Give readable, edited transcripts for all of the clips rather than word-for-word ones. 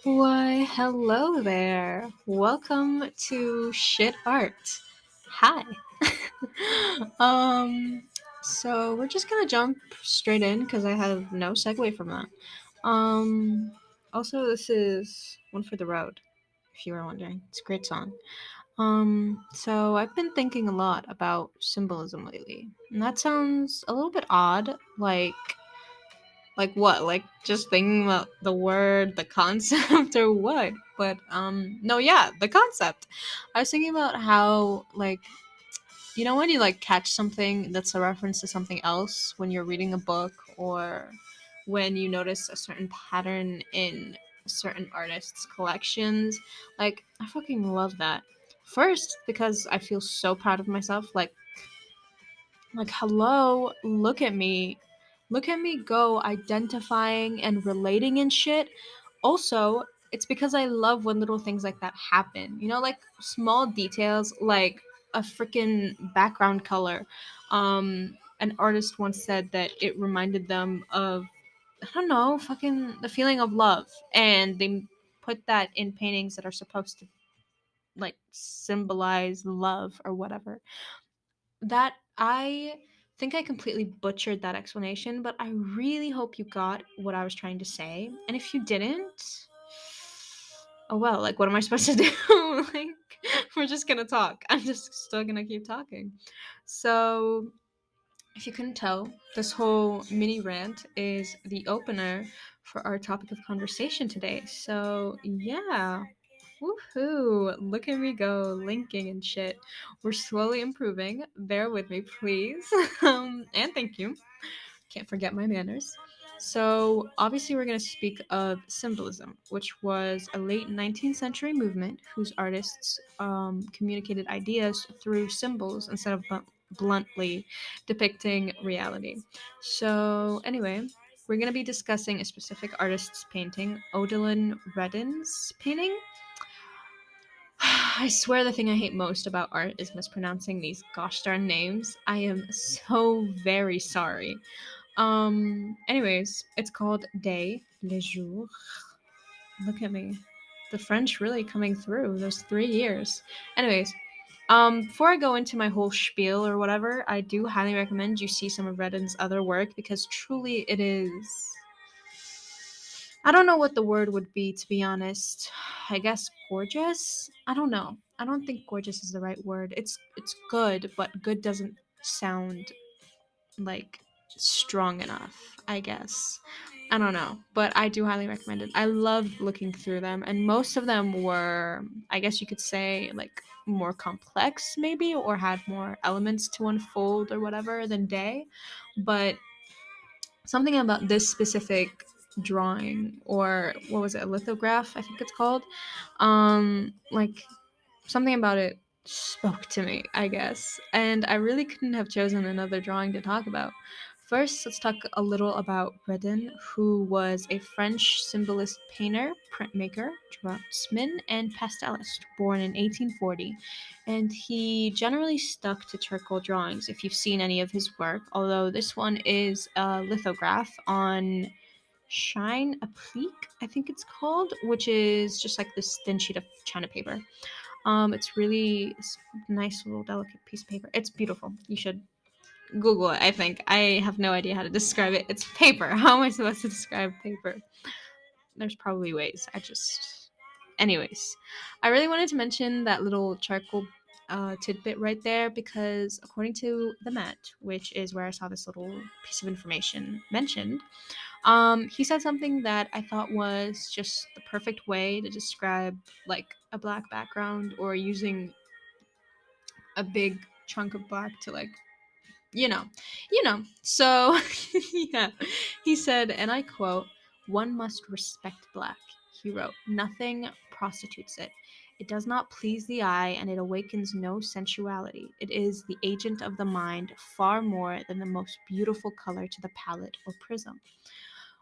Why, hello there. Welcome to Shit Art. Hi. um, so we're just gonna jump straight in because I have no segue from that. Also, this is One for the Road, if you were wondering. It's a great song. So I've been thinking a lot about symbolism lately, and that sounds a little bit odd, like what? Like just thinking about the word, the concept, or what? But no, yeah, the concept. I was thinking about how when you like catch something that's a reference to something else when you're reading a book or when you notice a certain pattern in certain artists' collections. Like I fucking love that. First, because I feel so proud of myself. Like, hello, look at me. Look at me go identifying and relating and shit. Also, it's because I love when little things like that happen. Like small details like a freaking background color. An artist once said that it reminded them of, I don't know, fucking the feeling of love. And they put that in paintings that are supposed to like symbolize love or whatever. That I think I completely butchered that explanation, but I really hope you got what I was trying to say. And if you didn't, oh well, like what am I supposed to do? Like we're just gonna talk. I'm just still gonna keep talking. So if you couldn't tell, this whole mini rant is the opener for our topic of conversation today. So yeah. Woohoo! Look at me go, linking and shit. We're slowly improving. Bear with me, please. And thank you. Can't forget my manners. So, obviously, we're going to speak of symbolism, which was a late 19th century movement whose artists communicated ideas through symbols instead of bluntly depicting reality. So, anyway, we're going to be discussing a specific artist's painting, Odilon Redon's painting. I swear the thing I hate most about art is mispronouncing these gosh darn names. I am so very sorry. Anyways, it's called Day, le Jour. Look at me. The French really coming through those 3 years. Anyways, before I go into my whole spiel or whatever, I do highly recommend you see some of Redden's other work because truly it is. I don't know what the word would be, to be honest. I guess gorgeous? I don't know. I don't think gorgeous is the right word. It's good, but good doesn't sound like strong enough, I guess. I don't know, but I do highly recommend it. I loved looking through them, and most of them were, I guess you could say, like more complex, maybe, or had more elements to unfold or whatever than Day. But something about this specific drawing, or what was it, a lithograph, I think it's called, like something about it spoke to me, I guess, and I really couldn't have chosen another drawing to talk about. First, let's talk a little about Redon, who was a French symbolist painter, printmaker, draftsman, and pastelist, born in 1840. And he generally stuck to charcoal drawings if you've seen any of his work, although this one is a lithograph on Shine Applique, I think it's called, which is just like this thin sheet of China paper. It's really nice little delicate piece of paper. It's beautiful. You should Google it. I think I have no idea how to describe it. It's paper. How am I supposed to describe paper? There's probably ways. Anyways, I really wanted to mention that little charcoal tidbit right there because according to the Met, which is where I saw this little piece of information mentioned, he said something that I thought was just the perfect way to describe like a black background or using a big chunk of black to like, you know, So yeah, he said, and I quote, "One must respect black." He wrote, "Nothing prostitutes it. It does not please the eye, and it awakens no sensuality. It is the agent of the mind far more than the most beautiful color to the palette or prism."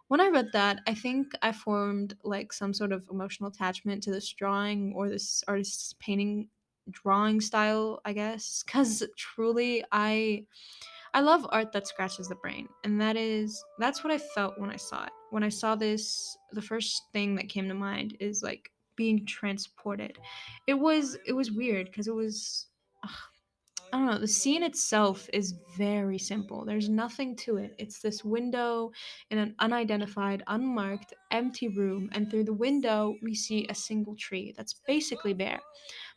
When I read that, I think I formed like some sort of emotional attachment to this drawing or this artist's painting drawing style, I guess, because truly, I love art that scratches the brain, and that's what I felt when I saw it. When I saw this, the first thing that came to mind is like being transported. It was weird because it was I don't know, the scene itself is very simple. There's nothing to it. It's this window in an unidentified, unmarked, empty room, and through the window we see a single tree that's basically bare.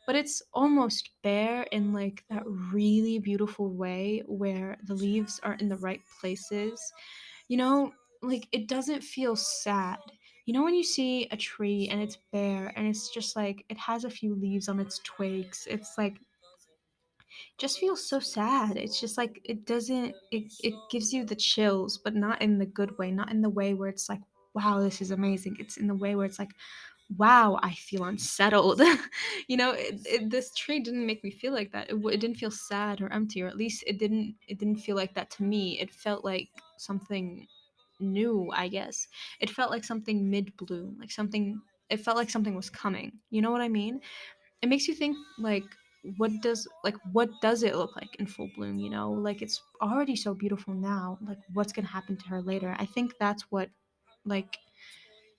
But it's almost bare in like that really beautiful way where the leaves are in the right places. You know, like it doesn't feel sad. You know when you see a tree and it's bare and it's just like it has a few leaves on its twigs. It's like just feels so sad. It's just like it doesn't it gives you the chills, but not in the good way, not in the way where it's like, wow, this is amazing. It's in the way where it's like, wow, I feel unsettled. This tree didn't make me feel like that. It didn't feel sad or empty, or at least it didn't feel like that to me. It felt like something new, I guess. It felt like something mid bloom, like something. It felt like something was coming. You know what I mean? It makes you think like what does it look like in full bloom, like it's already so beautiful now, like what's going to happen to her later. I think that's what like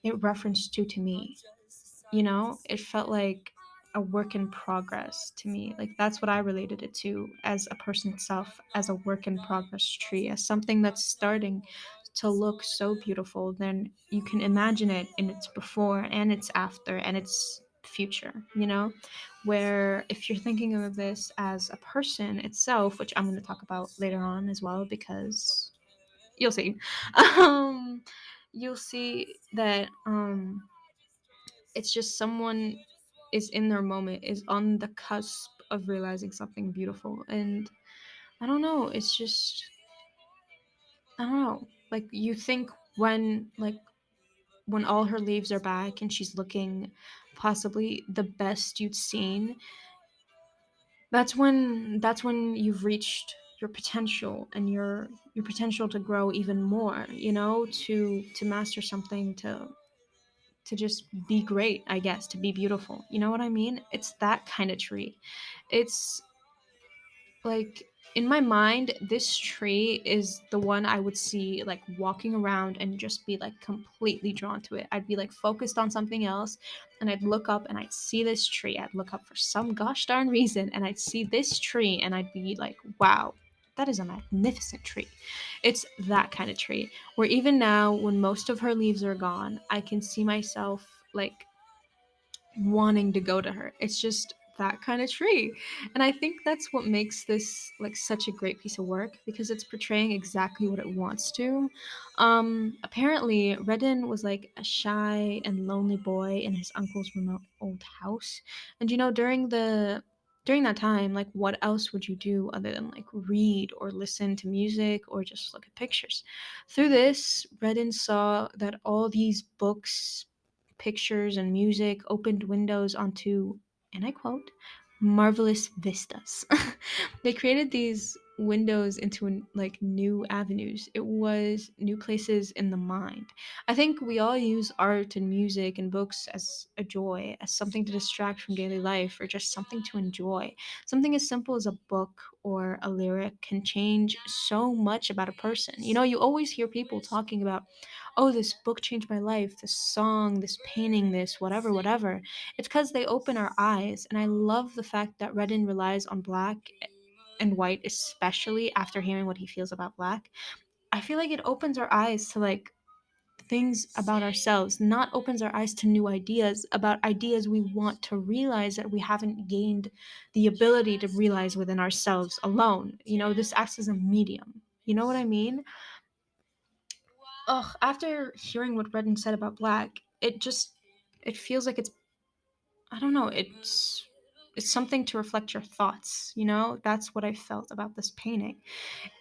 it referenced to me. It felt like a work in progress to me. Like that's what I related it to, as a person itself, as a work in progress tree, as something that's starting to look so beautiful. Then you can imagine it in its before and its after and its future, where if you're thinking of this as a person itself, which I'm going to talk about later on as well, because you'll see. um you'll see that it's just someone is in their moment, is on the cusp of realizing something beautiful. And I don't know, it's just, I don't know. Like you think when all her leaves are back and she's looking possibly the best you'd seen, that's when you've reached your potential, and your potential to grow even more, to master something, to just be great, I guess, to be beautiful. You know what I mean? It's that kind of tree. It's like in my mind, this tree is the one I would see like walking around and just be like completely drawn to it. I'd be like focused on something else and I'd look up and I'd see this tree. I'd look up for some gosh darn reason and I'd see this tree and I'd be like, wow, that is a magnificent tree. It's that kind of tree where even now, when most of her leaves are gone, I can see myself like wanting to go to her. It's just that kind of tree. And I think that's what makes this like such a great piece of work, because it's portraying exactly what it wants to. Apparently Redon was like a shy and lonely boy in his uncle's remote old house. And during that time, like what else would you do other than like read or listen to music or just look at pictures? Through this, Redon saw that all these books, pictures, and music opened windows onto, and I quote, marvelous vistas. They created these windows into like new avenues. It was new places in the mind. I think we all use art and music and books as a joy, as something to distract from daily life, or just something to enjoy. Something as simple as a book or a lyric can change so much about a person. You always hear people talking about, oh, this book changed my life, this song, this painting, this whatever, whatever. It's because they open our eyes. And I love the fact that Redden relies on black and white, especially after hearing what he feels about black. I feel like it opens our eyes to like things about ourselves, not opens our eyes to new ideas, about ideas we want to realize that we haven't gained the ability to realize within ourselves alone. This acts as a medium. You know what I mean? Ugh, after hearing what Redden said about black, it feels like it's, I don't know, it's something to reflect your thoughts. That's what I felt about this painting.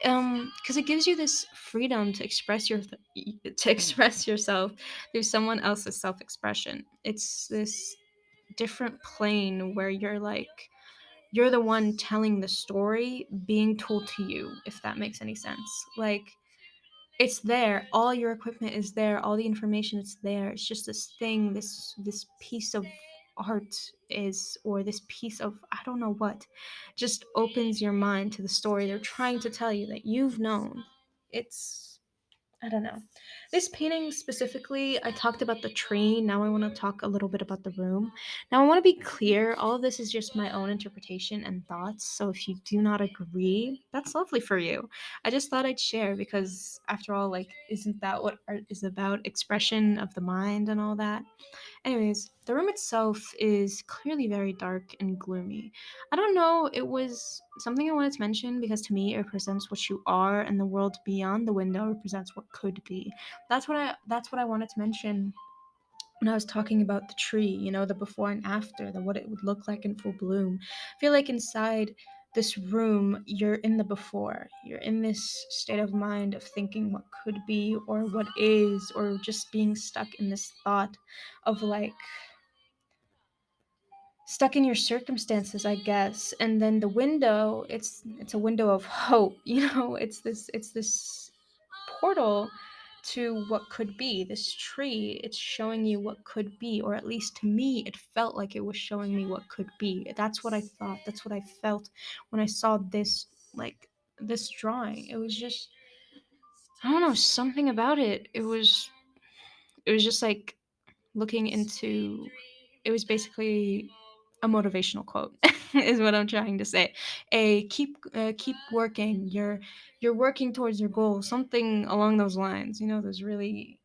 Because it gives you this freedom to to express yourself through someone else's self-expression. It's this different plane where you're the one telling the story being told to you, if that makes any sense. Like, it's there, all your equipment is there, all the information is there. It's just this thing, this piece of art is, or this piece of I don't know what, just opens your mind to the story they're trying to tell you that you've known. It's I don't know. This painting specifically, I talked about the tree. Now I want to talk a little bit about the room. Now I want to be clear, all of this is just my own interpretation and thoughts. So if you do not agree, that's lovely for you. I just thought I'd share because after all, like, isn't that what art is about? Expression of the mind and all that. Anyways, the room itself is clearly very dark and gloomy. I don't know, it was something I wanted to mention because to me it represents what you are and the world beyond the window represents what could be. That's what I wanted to mention when I was talking about the tree, the before and after, the what it would look like in full bloom. I feel like inside this room, you're in the before. You're in this state of mind of thinking what could be or what is, or just being stuck in this thought of like stuck in your circumstances, I guess. And then the window, it's a window of hope, it's this portal to what could be. This tree, it's showing you what could be, or at least to me it felt like it was showing me what could be. That's what I thought, that's what I felt when I saw this, like, this drawing. It was just, I don't know, something about it. It was just like looking into, it was basically a motivational quote is what I'm trying to say. A keep working, you're working towards your goal, something along those lines, those really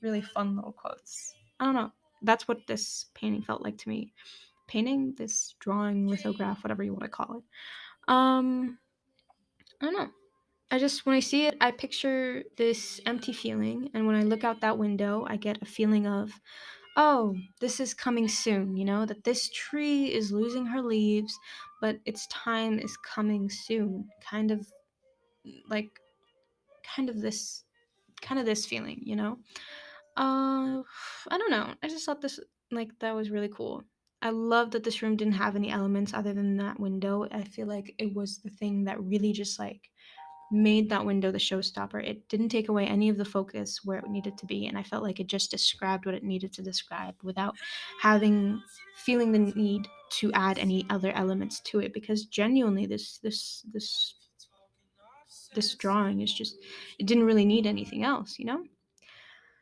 really fun little quotes. I don't know, that's what this painting felt like to me. Painting, this drawing, lithograph, whatever you want to call it. I don't know, I just, when I see it, I picture this empty feeling, and when I look out that window I get a feeling of, oh, this is coming soon, that this tree is losing her leaves, but its time is coming soon. Like, kind of this, kind of this feeling, I don't know. I just thought this, like, that was really cool. I love that this room didn't have any elements other than that window. I feel like it was the thing that really just like made that window the showstopper. It didn't take away any of the focus where it needed to be, and I felt like it just described what it needed to describe without having feeling the need to add any other elements to it. Because genuinely, this drawing is just, it didn't really need anything else.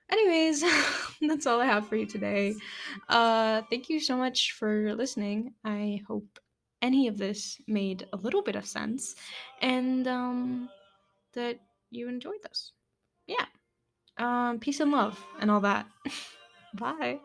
Anyways, that's all I have for you today. Thank you so much for listening. I hope any of this made a little bit of sense, and that you enjoyed this. Yeah. Peace and love and all that. Bye.